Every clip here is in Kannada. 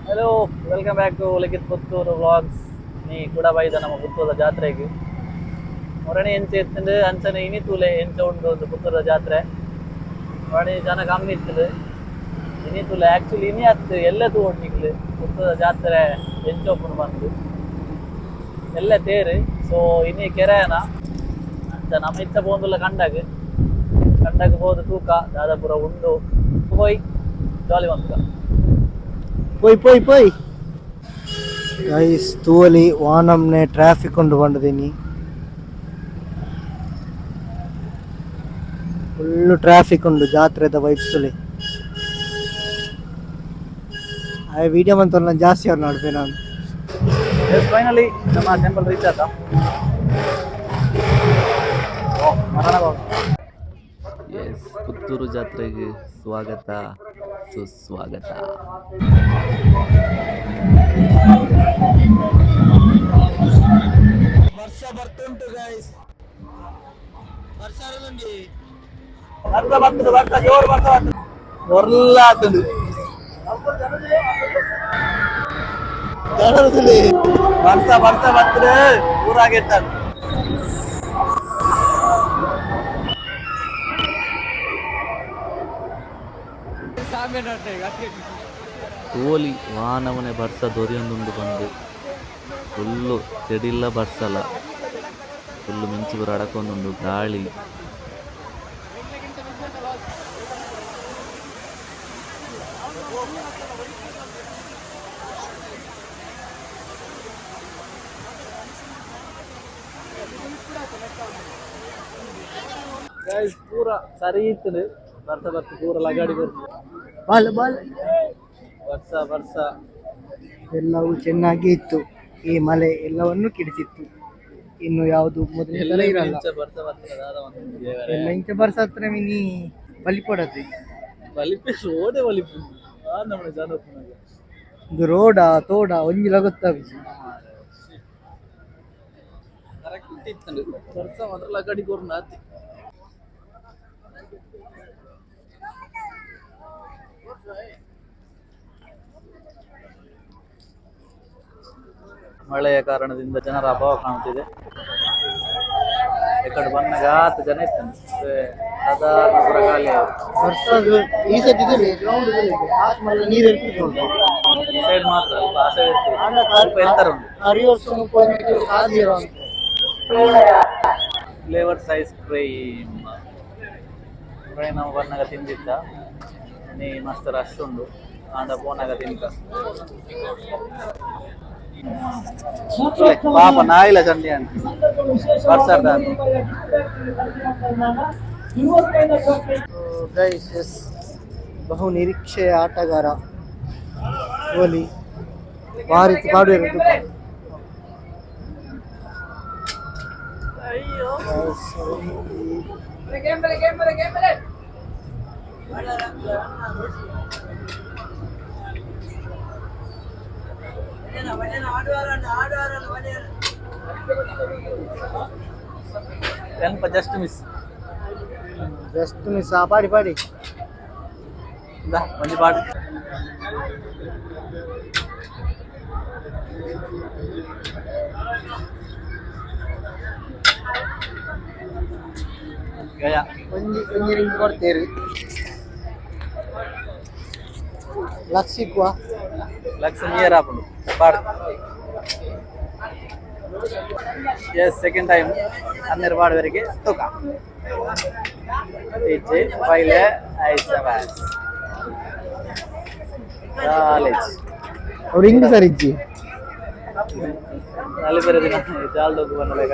Hello, welcome back to Likhith Puttur vlogs. ನೀ ಕೂಡ ಬೈದ ನಮ್ಮ ಪುತ್ತೂರ ಜಾತ್ರೆಗೆ ಮೊರಣಿ ಎಂಚ ಎತ್ತಂಡು ಅಂಚನೆ ಇನಿತೂಲೆ ಎಂಚ ಉಂಡು ಒಂದು ಪುತ್ತೂರ ಜಾತ್ರೆ ಮೊರಣಿ ಜನ ಕಮ್ಮಿ ಇತ್ತದು ಇನಿತೂಲೆ ಆ್ಯಕ್ಚುಲಿ ಇನಿ ಹತ್ತು ಎಲ್ಲ ತಗೊಂಡಿಗ್ಲು ಪುತ್ತೂರ ಜಾತ್ರೆ ಎಂಚೋಪುನು ಬಂದು ಎಲ್ಲ ತೇರು. ಸೊ ಇನಿ ಕೆರೆಯನ ಅಂತ ನಮ್ಮ ಇತ್ತ ಬೋಂದುಲ್ಲ ಕಂಡಾಗ ಹೋದ ತೂಕ ದಾದಾಪುರ ಉಂಡು ಹೋಯ್ ಜಾಲಿ ಬಂತ పోయి ಗೈಸ್ ತೂವಲಿ ವಾನಮ್ನೆ ಟ್ರಾಫಿಕ್ ಉಂಡು ಬಂಡದಿನಿ ಫುಲ್ಲು ಟ್ರಾಫಿಕ್ ಉಂಡು ಜಾತ್ರೆದ ವೈಬ್ಸ್ಲಿ ಆ ವಿಡಿಯೋ ಮಂತ ಜಾಸ್ತಿ ಅವ್ರು ನೋಡ್ಬೇ ನಾನು. ಫೈನಲಿ ನಮ್ಮ ಟೆಂಪಲ್ ರೀಚ್ ಆದ. ಎಸ್, ಪುತ್ತೂರು ಜಾತ್ರೆಗೆ ಸ್ವಾಗತ ಸುಸ್ವಾಗತ. ವರ್ಷ ಬರ್ತುಂಟು ಗೈಸ್, ವರ್ಷ ಜೋರು ವರ್ಷ ಬರ್ತದೆ ಊರಾಗೆತ್ತ ತೋಲಿ ವಾನವನೆ ಬರ್ಸ ದೊರೆಯೊಂದುಂಡು ಬಂದು ಫುಲ್ಲು ತೆಡಿಲ್ಲ ಬರ್ಸಲ ಫುಲ್ಲು ಮಿಂಚು ಬರ ಅಡಕೊಂದುಂಡು ಗಾಳಿ. ಪೂರ ಸರಿ ಇತ್ತು ಬರ್ತ ಪೂರ ಲಗಾಡಿ ಬರ್ತು ವರ್ಷ ಎಲ್ಲವೂ ಚೆನ್ನಾಗಿ ಇತ್ತು. ಈ ಮಳೆ ಎಲ್ಲವನ್ನು ಕಿಡಿಸಿತ್ತು. ಇನ್ನು ಯಾವುದು ಮೊದಲ ಇರಲ್ಲ ಎಲ್ಲ ಇಂಚ ಬರ್ಸ ಹತ್ರ ಮಿನಿ ಬಲಿಪಡತ್ತೆ ರೋಡೇ ಒಲಿಪು ನಮ್ಮ ಜನ ಇದು ರೋಡಾ ತೋಡ ಒಂಜಿಲ ಗೊತ್ತಾಗ ಕರೆಕ್ಟ್ ಇತ್ತು ವರ್ಷ ಮಾತ್ರ ಲಗಾಡಿ ಕೊರ್ನ ಆತಿ. ಮಳೆಯ ಕಾರಣದಿಂದ ಜನರ ಅಭಾವ ಕಾಣುತ್ತಿದೆ. ಈ ಕಡೆ ಬಂದಾಗ ಜನ ಇರ್ತಾನೆ ಸಾಧಾರಣ ಪುರ ಖಾಲಿ ಈ ಸತಿ ನೀರು ಸೈಡ್ ಮಾತ್ರ ಅಲ್ಪ ಆ ಸೈಡ್ ಸ್ವಲ್ಪ ಎತ್ತರ ಉಂಟು. ಫ್ಲೇವರ್ಸ್ ಐಸ್ ಕ್ರೀಮ್ ನಾವು ಬಂದಾಗ ತಿಂದಿದ್ದ ನೀ ಮಸ್ತ್ ರಶ್ ಉಂಡು ಆಂಡ ಪೋನಾಗ ತಿಂತ ಪಾಪ ನಾಯಿಲ ಚಂಡಿ ಅಂತ ಬರ್ಸಾರ್ದ ಗೈಸ್ ಬಹು ನಿರೀಕ್ಷೆಯ ಆಟಗಾರ ಕೋಹ್ಲಿ ಭಾರಿ ಪಾಡುವುದು. ಜಸ್ಟ್ ಮಿಸ್ ಪಾಡಿ ಮಂಜಿ ಪಾಡು ಒಂಜಿ ಕೊಡ್ತೇರಿ ಲಕ್ಷಿಕ್ವಾ ಲಕ್ಷ ನಿಯರ್ ಆಪುಂಡು ಪಾಡು. ಎಸ್, ಸೆಕೆಂಡ್ ಟೈಮ್ 12 ಪಾಡುವರೆಗೆ ತೂಕ ಈಚೆ ಪೈಲೆ ಐಸವಾಸ್ ಕಾಲೇಜ್ ಅವ್ರು ಹಿಂಗೆ ಸರ್ ಇಜ್ಜಿ ಅಲ್ಲಿ ಬೇರೆ ದಿನ ಜಾಲ್ದೋಗು ಬನ್ನಲೇಗ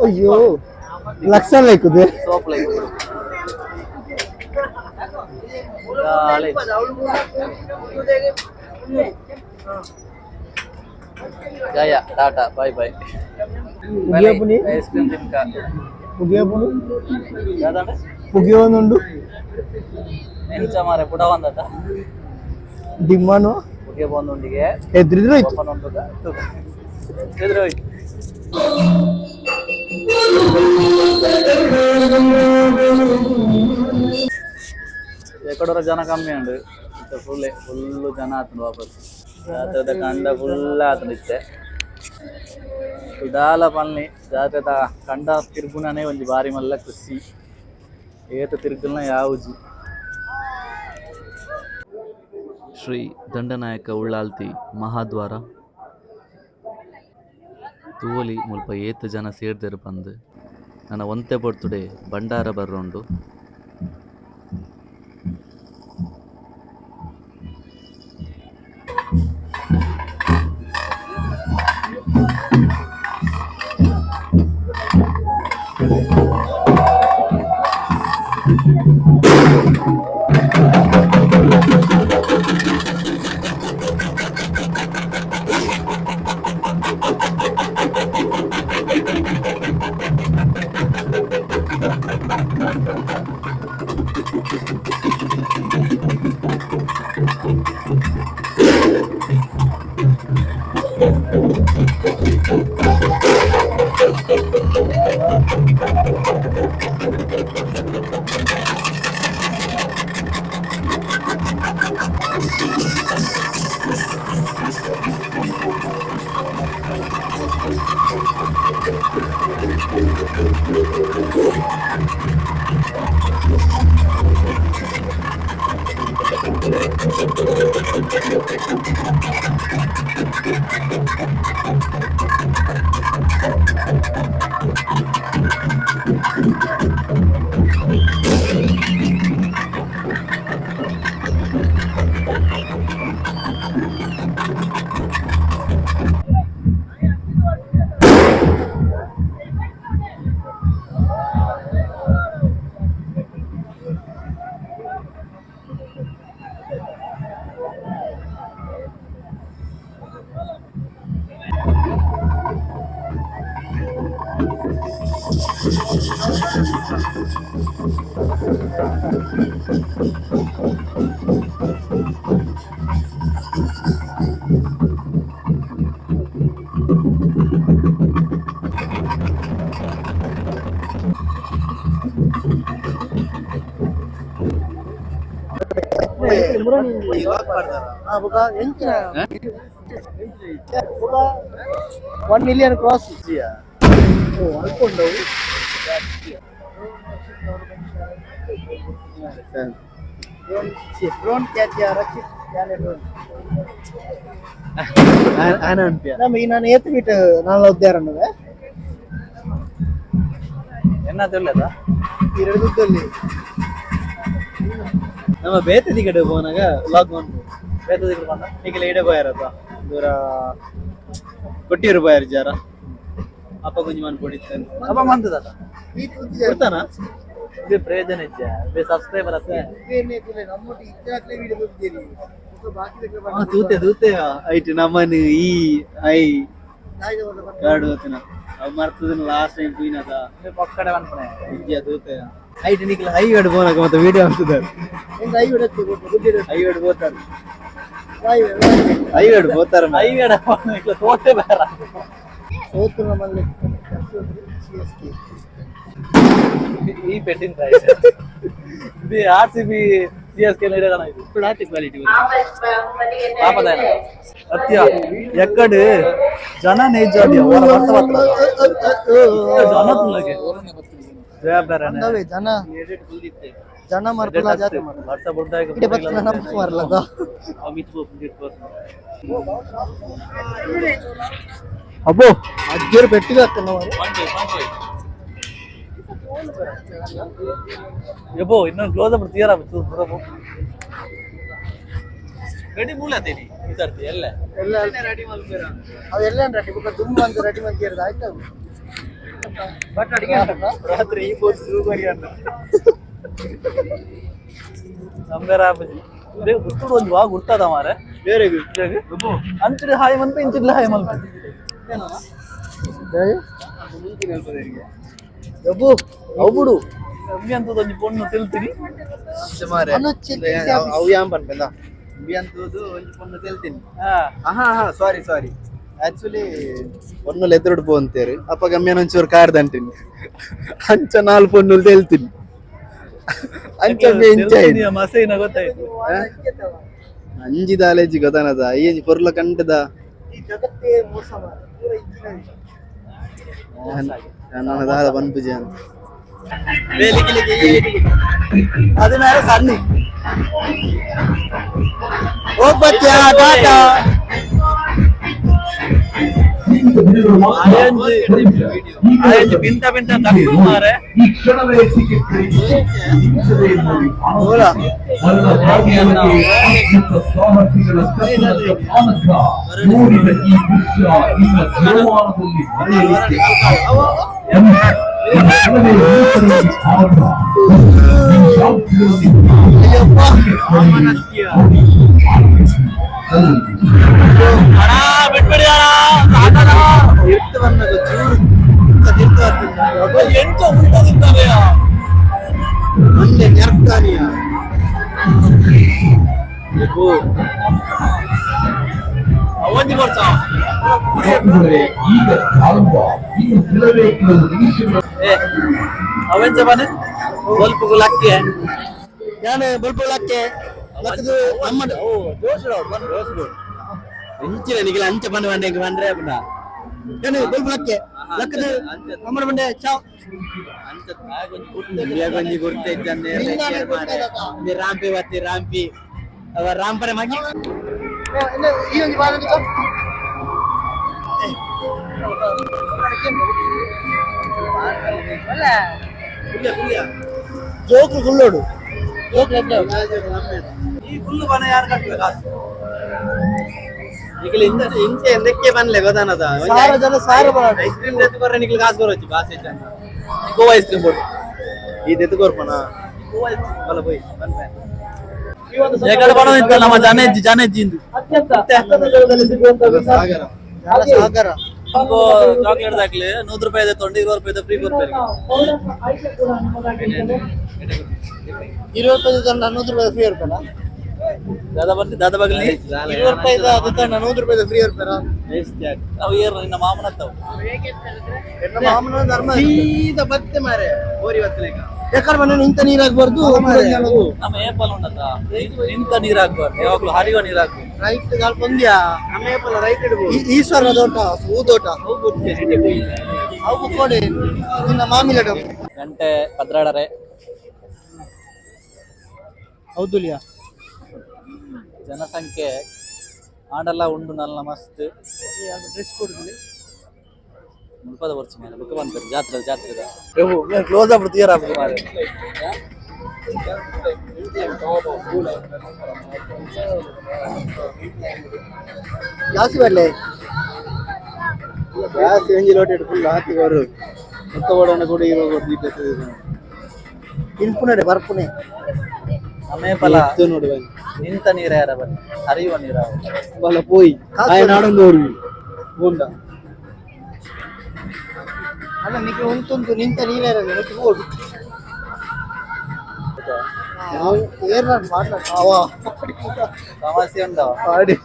ಅಯ್ಯೋ ಲಕ್ಷ ಲೆಕ್ಕದೆ soap like jaya tata bye bye ಮುಗಿಯಪ್ಪನಿ ಐಸ್ ಕ್ರೀಮ್ ತಿನ್ಕ ಮುಗಿಯಪ್ಪನು ಯಾದಂಡೆ ಮುಗಿಯೋನುಂಡು ಎಂಚ ಮಾರೆ ಪುಡ ಬಂದಟ ದಿಮ್ಮನು ಹುಡುಗಿ ಬಂದುಂಡಿಗೆ ಎದ್ರಿದ್ರು ಹೋಯ್ತು. ಓಪನ್ ಉಂಟು ಎದುರು ಹೋಯ್ತು. ಎಕಡೋರ ಜನ ಕಮ್ಮಿ ಉಂಡು ಫುಲ್ಲು ಜನ ಆತಂಡು ವಾಪಸ್ ಜಾತ್ರೆದ ಕಂಡ ಫುಲ್ ಆತಂಡು ಇತ್ತೆ ಸುಡಾಲ ಪಲ್ನಿ ಜಾತ್ರೆದ ಕಂಡ ತಿರುಗುನೇ ಒಂಜಿ ಬಾರಿ ಮಲ್ಲ ಖುಷಿ ಏತ ತಿರುಗುಲ್ನ ಯಾವುಜಿ. ಶ್ರೀ ದಂಡನಾಯಕ ಉಳ್ಳಾಲ್ತಿ ಮಹಾದ್ವಾರ ತೂವಲಿ ಮುಲ್ಪ ಏತ ಜನ ಸೇರ್ದೆರು ಬಂದು ನನ್ನ ಒಂತೆ ಪೊರ್ತುಡೆ ಭಂಡಾರ ಬರ್ರೋಂಡು $1 million ಕ್ರಾಸ್ ಅನ್ಕೊಂಡವು ಡ್ರೋನ್ ಕ್ಯಾಚ್ ರಕ್ಷಿತ್ ನಮ್ಮ ಈ ನಾನು ಏತ್ ಬಿಟ್ಟು ನಾನು ಉದ್ದಾರಣ್ಣವೆ ಎನ್ನದಿಲ್ಲದ ಎರಡು ದುಡ್ಡಲ್ಲಿ ನಮ್ಮ ಬೇತದಿ ಕಡೆ ಹೋನಾಗ ಲಾಗ್ ಬಂದು ಬೇತ ದಿಕ್ಕು ಬಂದ ಈಗಲೇ ಇಡೆ ಬಾಯರತ್ತ ದೂರ ಕೊಟ್ಟಿರು ಬಾಯರ್ ಜಾರ ಅಪ್ಪ ಗುಂಜಿ ಮನ್ ಕೊಡಿತ್ತಾನೆ ಅಪ್ಪ ಮಂತದ ಕೊಡ್ತಾನ ಇದು ಪ್ರಯೋಜನ ಇದ್ದೆ ಬೇ ಸಬ್ಸ್ಕ್ರೈಬರ್ ಅತ್ತೆ ನಮ್ಮೊಟ್ಟಿಗೆ ಇದ್ದಾಗಲೇ ವಿಡಿಯೋ ಬಂದಿದ್ದೀರಿ ತೂತೆ ತೂತೆ ಐಟ್ ನಮ್ಮನ್ ಈ ಐ ಕಾಡು ಹೋತನ ಅವ್ ಮರ್ತದನ ಲಾಸ್ಟ್ ಟೈಮ್ ಪುಯ್ನದ ಪಕ್ಕಡೆ ಬಂದ್ಪನೆ ಇಜ್ಜ ತೂತೆ ಐಟ್ ನಿಕ್ಲ ಹೈ ವೇಡ್ ಬೋನಕ ಮತ್ತೆ ವಿಡಿಯೋ ಆಗ್ತದ ಹೈ ವೇಡ್ ಬೋತಾರ ಹೈ ವೇಡ್ ಬೋತಾರ ಐವೇಡ ಇಟ್ಲ ತೋಟೆ ಬೇಡ ಸೋತು ನಮ್ಮಲ್ಲಿ ಈ ಪೆಟ್ಟಿನ ಪ್ರೈಸ್ ಇದು RCB CSK ನಡೆಯಣ ಇದು ಪ್ಲಾಸ್ಟಿಕ್ ಕ್ವಾಲಿಟಿ ಪಾಪದಾಯ ಅತ್ಯ ಎಕ್ಕಡೆ ಜನ ನೇಜಾಡಿ ಅವರ ವರ್ಷ ಜನ ತುಲಗೆ ಜವಾಬ್ದಾರನೆ ಅಂದವೆ ಜನ ಮರ್ಪಲ ಜಾತ್ರೆ ವರ್ಷ ಬುಡ್ಡಾಗ ಇಡೆ ಬತ್ತನ ನಮ್ಮ ಮರ್ಲದ ಅಬ್ಬೋ ಅಜ್ಜೇರು ಬೆಟ್ಟಿಗೆ ಹಾಕ್ತಾನ ನಾವು ಯಬ್ಬೋ ಇನ್ನೊಂದು ಕ್ಲೋಸ್ ಅಪ್ ತೀರಾ ಬರಬೋ ರೆಡಿ ಮೂಲತೇನಿ ಈ ಸರ್ತಿ ಎಲ್ಲ ರೆಡಿ ಮಾಡ್ಬೇರ ಅವೆಲ್ಲ ರೆಡಿ ಬುಕ್ಕ ತುಂಬ ಅಂತ ರೆಡಿ ಮಾಡ್ತಿರೋದು ಆಯ್ತಾ ಬಟ್ ಅಡಿಗೆ ರಾತ್ರಿ ಈ ಬೋಸ್ ಸೂಪರಿ ಅಂತ ನಮ್ಗರ ಬೇ ಗುರ್ತುಡು ಒಂದು ವಾ ಗುರ್ತದ ಮಾರೆ ಬೇರೆ ಅಂಚಿಡಿ ಹಾಯ್ ಮಲ್ಪೆ ಇಂಚಿಡ್ಲ ಹಾಯ್ ಮಲ್ಪೆ ಯಬ್ಬು ಅವುಡು ಎಂತದ ಒಂಜಿ ಪೊಣ್ಣು ತಿಳ್ತೀನಿ ಅವು ಯಾಂ ಪನ್ಪೆಲ್ಲ ಅಂತದ್ದು ಒಂಜಿ ಪೊಣ್ಣು ತಿಳ್ತೀನಿ ಸಾರಿ ಆಕ್ಚುಲಿ ಪೊನ್ನುಲು ಎದುರುಡು ಪೋಂತೇರು ಅಪ್ಪ ಗಮ್ಯನ ಒಂಚೂರು ಕಾರ್ದಂಟಿನಿ ಅಂಚ 4 ಪೊನ್ನುಲು ತೇಲ್ತೀನಿ ಅಂಚ ಮಸೈನ ಗೊತ್ತಾಯ್ತು ಅಂಜಿದ ಅಲೆಜಿ ಗೊತ್ತಾನದ ಏಜಿ ಪೊರ್ಲ ಕಂಡದ ನನ್ನದಾದ ಪನ್ಪುಜಿ ಅಂತ ಅದು ಮೇಲೆ ಸಣ್ಣಿ ಹೋಗ್ಬತ್ಯಾ ಟಾಟಾ ಬಿಂತ ಬಿಂತ ತಪ್ಪು ಮಾರೆ ಈ ಕ್ಷಣವೇ ಸಿಕ್ಕಿದ್ರೆ ನೋಡಿದ ಈ ದೃಶ್ಯ ನಿಮ್ಮ ಜೀವಮಾನದಲ್ಲಿ ಮರೆಯಲಿಕ್ಕೆ ಬಿಟ್ಬಿಡಿ ಎಂತ ಉಂಟದಿದ್ದಾವೆಯ ಒಂಜಿ ಕೊಡ್ತ ಈಗ ಆರಂಭ ಇನ್ನು ಕೆಲವೇ ಕೆಲವು ನಿಮಿಷಗಳು ಅವೆಂಚ ಬನ್ನಿ ಸ್ವಲ್ಪ ಲಕ್ಕೆ ನಾನು ಬಲ್ಪುಳಕ್ಕೆ ಇಂಚಿನ ನಿಖಿಲ ಅಂಚ ಪಂಡ ಬಂಡೆ ಬಂದ್ರೆ ಬಲ್ಪುಳಕ್ಕೆ ಲಕ್ಕದ ನಮ್ಮ ಬಂಡೆ ಚಾವ್ ಕೊಂಚಿ ಗುರ್ತ ಇದ್ದಂದೆ ರಾಂಪಿ ಬತ್ತಿ ರಾಂಪಿ ಅವ ರಾಂಪರೆ ಮಗಿ ಈ ಒಂದು ಬಾರ ಜೋಕು ಗುಳ್ಳೋಡು ಈ ಹುಲ್ಲು ಬನ ಯಾರು ಕಟ್ಟಬೇಕು ಕಾಸು ನಿಖಿಲ್ ಇಂಚೆ ಎಂದಕ್ಕೆ ಬಂದ್ಲೆ ಗೊತ್ತಾನದ ಸಾರ ಐಸ್ ಕ್ರೀಮ್ ತೆತ್ತುಕೊರ್ರೆ ನಿಖಿಲ್ ಕಾಸು ಬರೋಚಿ ಕಾಸು ಇದ್ದ ಗೋವಾ ಐಸ್ ಕ್ರೀಮ್ ಬೋರ್ಡ್ ಈ ತೆತ್ತುಕೊರ್ಪನ ಬಲ போய் ಬಂದೆ ಎಕಡೆ ಬಣ ಇತ್ತು ನಮ್ಮ ಜಾನೆಜ್ಜಿ ಇಂದು ಸಾಗರ ಸಾಗರ ಚಾಕ್ಲೇಟ್ ದಾಖಲೆ 100 ರೂಪಾಯಿ ತೊಂಡು 20 ರೂಪಾಯಿ ಫ್ರೀ ಕೊಡ್ತಾರೆ 20 ರೂಪಾಯಿ ತಂಡ 100 ರೂಪಾಯಿ ಫ್ರೀ ಇರ್ತಾನ ದಾದಾ ಬರ್ತಿ ದಾದಾ ಬಗಲಿ 20 ರೂಪಾಯಿ ಅದು ತಂಡ 100 ರೂಪಾಯಿ ಫ್ರೀ ಇರ್ತಾರ ಅವು ಏರ್ ನಿನ್ನ ಮಾಮನ ಹತ್ತವು ನಮ್ಮ ಮಾಮನ ಧರ್ಮ ಸೀದಾ ಬತ್ತೆ ಮಾರೆ ಓರಿ ಬತ್ತಲೇಕ ಯಾಕಂದ್ರೆ ಮನೆ ನಿಂತ ನೀರಾಗಬಾರ್ದು ನಮ್ಮ ಏಪಲ್ ಉಂಟಲ್ಲ ನಿಂತ ನೀರ್ ಹಾಕ್ಬಾರ್ದು ಯಾವಾಗ್ಲೂ ಹರಿಯುವ ನೀರ್ ಹಾಕ್ಬೇಕು ರೈಟ್ ಗಾಲ್ ಬಂದ್ಯಾ ನಮ್ಮ ಏಪಲ್ ರೈಟ್ ಇಡ್ಬೋದು ಈಶ್ವರ ತೋಟ ಹೂದೋಟ ಅವು ಕೊಡಿ ನಿನ್ನ ಮಾಮಿಲಡ ಗಂಟೆ 12 ಹೌದುಲಿಯಾ ಜನಸಂಖ್ಯೆ ಆಡಲ್ಲ ಉಂಡು ನಲ್ಲ ಮಸ್ತ್ ಡ್ರೆಸ್ ಕೊಡುದಿಲ್ಲ ಮುಲ್ಪದ ವರ್ಷ ಮೇಲೆ ಬುಕ್ ಬಂತಾರೆ ಜಾತ್ರೆ ಕ್ಲೋಸ್ ಆಗ್ಬಿಡ್ತು ಇಯರ್ ಆಗ್ಬಿಟ್ಟು ಮಾರೆ ಜಾಸ್ತಿ ಬರ್ಲೆ ಗ್ಯಾಸ್ ಎಂಜಿ ಲೋಟೆಡ್ ಫುಲ್ ಹಾಕಿ ಬರು ಮುತ್ತ ಬಡವನ ಕೂಡ ಇರೋ ದೀಪ ಇಲ್ಪುನಡೆ ಬರ್ಪುನೆ ಅಮೇಪಲ ನೋಡಿ ನಿಂತ ನೀರ ಯಾರ ಬನ್ನಿ ಹರಿಯುವ ನೀರ ಬಲ ಪೋಯಿ ಆಯ ನಾಡೊಂದು ಓಡಿ ಬೋಂಡ ಅಲ್ಲ ನಿಮಗೆ ಉಂಟುಂಟು ನಿಂತ ನೀರೇರಲ್ಲಿ ಮತ್ತೆ ಓಡು ಏರ್ ಮಾತಾಡ ಸಮಸ್ಯೆ ಉಂಟವ ಆಡಿ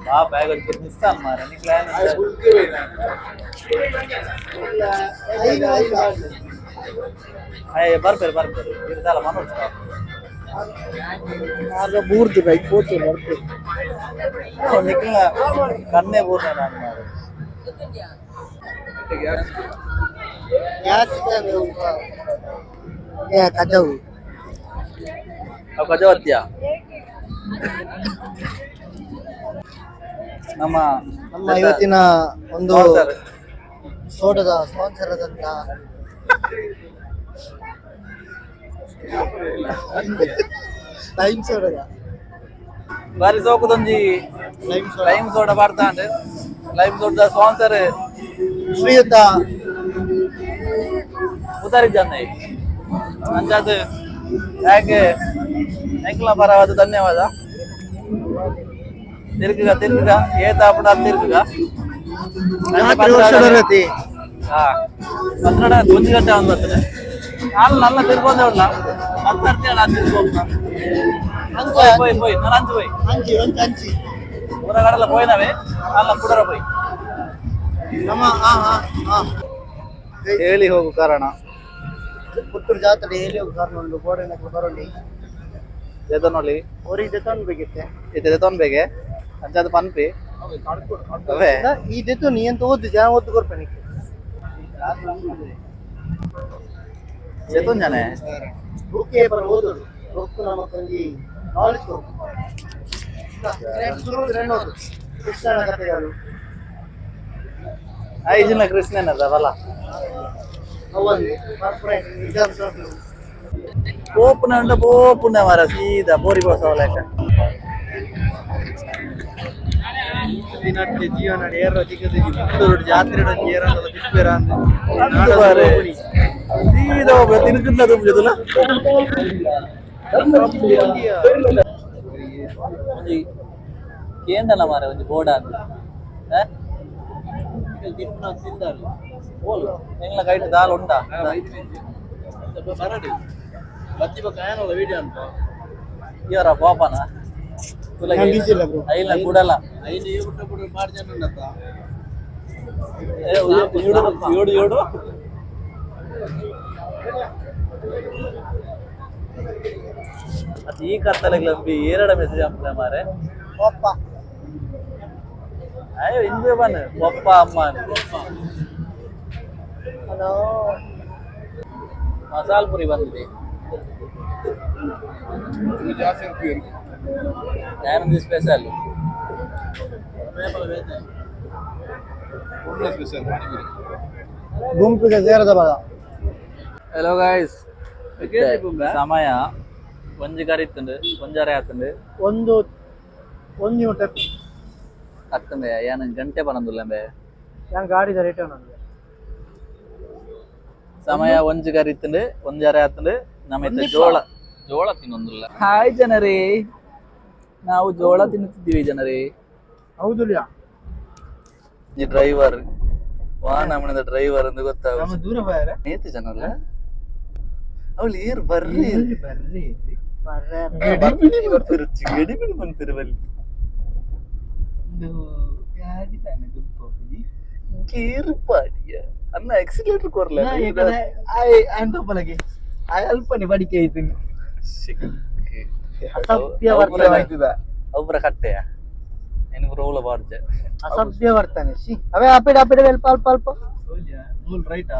ಬಾ ಬ್ಯಾಗ್ ಒಂದು ಮಿಸ್ ಆಲ್ ಮಾರ ನಿಕ್ಲಾನ ಅಯ್ಯ ಬರ್ಬೇರು ಇರ್ದಲ್ಲ ಮನೋಜ್ ಆಗ ಬೂರ್ದು ಬೈಕ್ ಹೋಗ್ತು ಬರ್ತು ನಿಕ್ಲ ಕಣ್ಣೆ ಬೋರ್ನ ನಾನು ಮಾರ ಕಜವು ಅವು ಕಜವತ್ಯ ನಮ್ಮ ಇವತ್ತಿನ ಒಂದು sponsor. ಸೋಡದ ಸ್ಪಾನ್ಸರ್ ಆದಂತ ಟೈಮ್ ಸೋಡದ ಬಾರಿ ಸೋಕುದೊಂಜಿ ಲೈಮ್ ಸೋಡಾ ಬರ್ತಾಂಡ್ ಲೈಮ್ ಸೋಡದ ಸ್ಪಾನ್ಸರ್ ಶ್ರೀಯುತ ಉದಾರಿ ಜನ ಅಂಚಾದ ಯಾಕೆ ಎಂಕ್ಲ ಪರವಾದ ಧನ್ಯವಾದ ತಿರ್ಗ ಏತಾಪುಡ ತಿರ್ಗ ಜಾತ್ರೆ ವರ್ಷದ ರತಿ ಪತ್ರಡ ಒಂಜಿ ಗಂಟೆ ಒಂದು ಬರ್ತದೆ ನಾನು ನನ್ನ ತಿರ್ಕೊಂಡೆ ಉಂಡ ಹತ್ತರ್ತಿ ನಾನು ತಿರ್ಕೊಂಡ పోయి ನಾನು ಅಂಚು పోయి ಅಂಚಿ ಊರಗಡೆಲ್ಲ పోయినవే ಅಲ್ಲ ಕುಡರ పోయి ಹೇಳಿ ಹೋಗು ಕಾರಣ ಪುತ್ತೂರು ಜಾತ್ರೆ ಹೇಳಿ ಹೋಗಿ ಕಾರಣ ಉಂಟು ಗೋಡೆನಕ್ಕೆ ಬರೋಡಿ ಎದನೊಳ್ಳಿ ಅವ್ರಿಗೆ ದೆತೊಂದು ಬೇಕಿತ್ತೆ ಇದು ತೊನ್ಬೇಗೆ ಅಂಚದು ಪನ್ಪಿ ಅವೇ ಈ ದೆತ್ತು ನೀ ಎಂತ ಓದ್ದು ಜನ ಓದ್ದು ಕೊಡ್ಪೇನೆ ಎತ್ತೊಂದು ಜನ ಬುಕ್ಕೆ ಬರ ಓದೋದು ರೊಕ್ಕ ನಮಗೊಂದು ನಾಲೆಜ್ ಕೊಡು ಕೃಷ್ಣನ ಕಥೆಗಳು ಐಜಿನ ಕೃಷ್ಣನ್ ಅದವಲ್ಲ ಪೋಪುನ ಉಂಟ ಪೋಪುನ ಮರ ಸೀದಾ ಬೋರಿ ಬೋಸವ ಲೆಕ್ಕ ಜೀವನ ಏರೋ ಚಿಕ್ಕದು ಜಾತ್ರೆ ಏರಂತ ಬಿಸ್ಬೇರ ಸೀದಾ ಒಬ್ಬ ತಿನ್ಕಂತ ತುಂಬಿದಲ್ಲ ಕೇಂದಲ್ಲ ಮಾರ ಒಂದು ಬೋಡ ಅಂತ ಎಂಗ್ಲ ಕೈಟ್ ದಾಲ್ ಉಂಟಾ ಇವರ ಪಾಪನ ಐಲ ಕೂಡಲ್ಲ ಏಡು ಅದು ಈ ಕತ್ತಲೆಗ್ಲಂಬಿ ಏರಡ ಮೆಸೇಜ್ ಅಂಪಲೆ ಮಾರೆ ಪಪ್ಪ ಅಯ್ಯೋ ಹಿಂದೆ ಬನ್ನ ಪಪ್ಪ ಅಮ್ಮ ಹಲೋ ಮಸಾಲ ಪುರಿ ಬಂದಿದೆ ಏನೊಂದು ಸ್ಪೆಷಲ್ ಗುಂಪಿಗೆ ಸೇರದ ಬಲ ಹಲೋ ಗಾಯ್ಸ್ ಸಮಯ ಒಂಜಿ ಕರಿತುಂಡು ಒಂಜರೆ ಆತುಂಡು ಒಂದು ಊಟ ಅತ್ತಂದೆ ಏನ ಗಂಟೆ ಬರಂದುಲ್ಲಂಬೆ ഞാൻ ಗಾಡಿ ರಿಟರ್ನ್ ಅಂದ್ರೆ ಸಮಯ ಒಂಜಿ ಕರಿತುಂಡು ಒಂಜರೆ ಆತುಂಡು ನಮ್ಮ ಜೋಳ ತಿನ್ನೊಂದಿಲ್ಲ ಹಾಯ್ ಜನರೇ ನಾವು ಜೋಳ ತಿನ್ನುತ್ತಿದ್ದೀವಿ ಜನರೇ ಹೌದು ಈ ಡ್ರೈವರ್ ವಾಹನ ಡ್ರೈವರ್ ಎಂದು ಗೊತ್ತಾಗ ನಮ್ಮ ದೂರ ಬಾಯರ ನೇತಿ ಜನಲ್ಲ ಅವಳು ಏರ್ ಬರ್ರಿ ಬರ್ರಿ ಗಡಿಬಿಡಿ ಬಂತಿರುವಲ್ಲಿ ಗಾಡಿ ತಾನೆ ಗುಂಪು ಗೇರ್ ಪಾಡಿಯ ಅನ್ನ ಆಕ್ಸಿಲೇಟರ್ ಕೊರ್ಲ ಅಂತ ಬಲಗೆ ಅಲ್ಪನೆ ಬಡಿಕೆ ಐತೀನಿ ಒಬ್ಬರ ಕಟ್ಟೆಯ ನಿನಗೆ ರೋಲ ಬಾರ್ಜೆ ಅಸಭ್ಯ ವರ್ತನೆ ಅವೇ ಅಪಿಡ ಅಲ್ಪ ಅಲ್ಪ ಅಲ್ಪ ನೂಲ್ ರೈಟಾ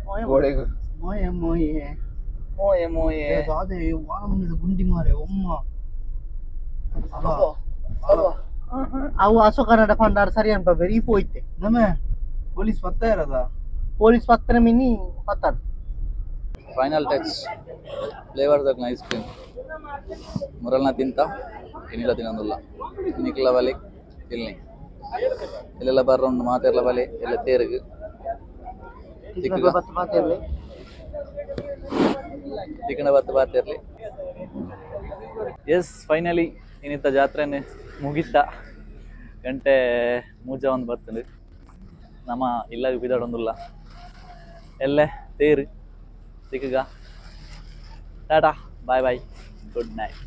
ಮೋಯೆ ಮೋಯೆ ಮೋಯೆ ಮೋಯೆ ಅದೇ ವಾಮನದ ಗುಂಡಿ ಮಾರೆ ಒಮ್ಮ ಅವು ಅಸೋ ಕನ್ನಡ ಪಂಡಾರ ಸರಿ ಅನ್ಪ ಬೆರಿ ಪೋಯ್ತೆ ನಮ್ಮ ಪೊಲೀಸ್ ಪತ್ತ ಇರದ ಪೊಲೀಸ್ ಪತ್ತನ ಮಿನಿ ಪತ್ತಾರ ಫೈನಲ್ ಟಚ್ ಫ್ಲೇವರ್ ದಕ್ನ ಐಸ್ ಕ್ರೀಮ್ ಮುರಲ್ನ ತಿಂತ ಇನ್ನಿಲ್ಲ ತಿನ್ನೋದಿಲ್ಲ ನಿಕ್ಲ ಬಲೆ ಇಲ್ಲಿ ಇಲ್ಲೆಲ್ಲ ಬರ್ರೊಂಡು ಮಾತೆರ್ಲ ಬಲೆ ಎಲ್ಲ ತೇರುಗು ಚಿಕನ ಬತ್ತು ಬಾತಿರ್ಲಿ ಎಸ್ ಫೈನಲಿ ಇನ್ನಿತ್ತ ಜಾತ್ರೆನೇ ಮುಗಿತ ಗಂಟೆ ಮೂಜ ಒಂದು ಬರ್ತದೆ ನಮ್ಮ ಇಲ್ಲಾಗ ಬಿದಾಡೊಂದಿಲ್ಲ ಎಲ್ಲೇ ತೇರು ಸಿಕ್ಕಗ ಟಾಟಾ ಬಾಯ್ ಬಾಯ್ ಗುಡ್ ನೈಟ್